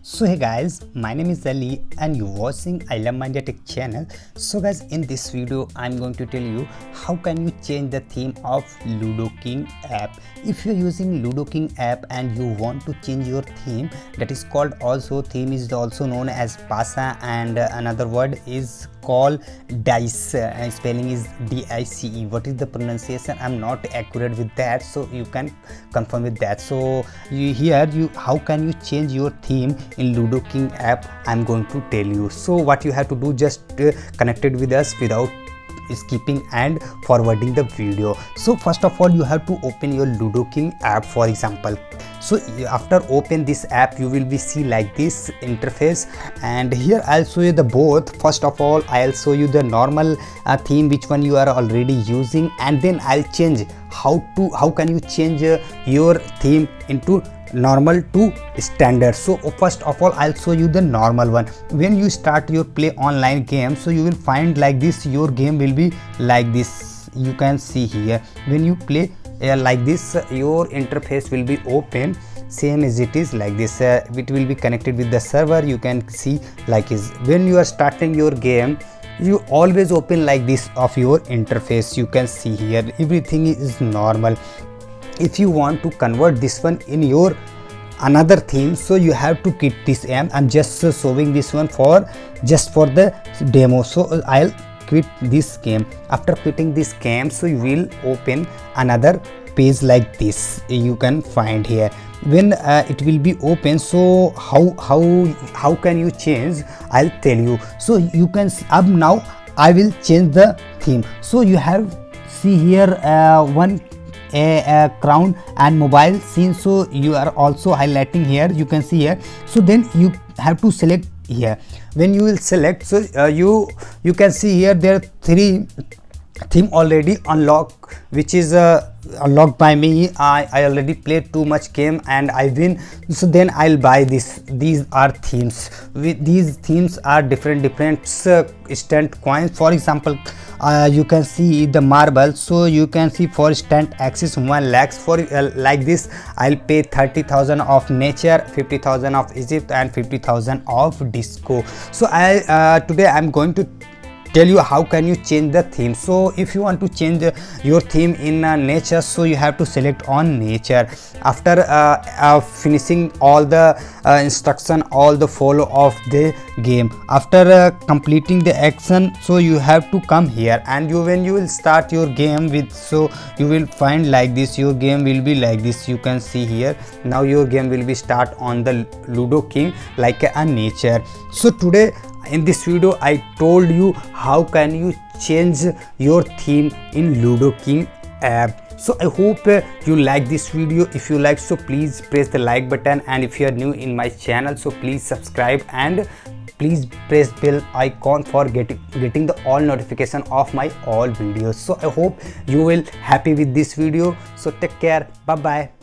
So hey guys, my name is Ali and you're watching I Love Mind Tech channel. So guys, in this video I'm going to tell you how can you change the theme of Ludo King app. If you're using Ludo King app and you want to change your theme, that is called also theme is also known as Pasa, and another word is called dice, spelling is DICE. What is the pronunciation? I'm not accurate with that, so you can confirm with that. So how can you change your theme in Ludo King app, I'm going to tell you. So what you have to do, just connected with us without skipping and forwarding the video. So first of all, you have to open your Ludo King app, for example. So after open this app, you will be see like this interface, and here I'll show you the both. First of all, I'll show you the normal theme, which one you are already using, and then I'll change how can you change your theme into normal to standard. So first of all, I'll show you the normal one. When you start your play online game, so you will find like this, your game will be like this. You can see here, when you play like this, your interface will be open same as it is like this. It will be connected with the server. You can see like is when you are starting your game, you always open like this of your interface. You can see here everything is normal. If you want to convert this one in your another theme, so you have to quit this app. I'm just showing this one for the demo. So I'll quit this game. After quitting this game, so you will open another page like this. You can find here when it will be open. So how can you change, I'll tell you. So you can up now I will change the theme. So you have see here one a crown and mobile scene, so you are also highlighting here. You can see here. So then you have to select here. When you will select, so you can see here there are three theme already unlocked, which is unlocked by me. I already played too much game and I win, so then I'll buy this. These are themes. With these themes are different instant coins. For example, you can see the marble. So you can see for instant access 1 lakhs. For like this, I'll pay 30,000 of nature, 50,000 of Egypt, and 50,000 of disco. So today I'm going to tell you how can you change the theme. So if you want to change your theme in nature, so you have to select on nature. After finishing all the instruction, all the follow of the game, after completing the action, so you have to come here, and when you will start your game with, so you will find like this, your game will be like this. You can see here now your game will be start on the Ludo King like a nature. So today in this video I told you how can you change your theme in Ludo King app. So I hope you like this video. If you like, so please press the like button, and if you are new in my channel, so please subscribe and please press bell icon for getting the all notification of my all videos. So I hope you will happy with this video. So take care, bye bye.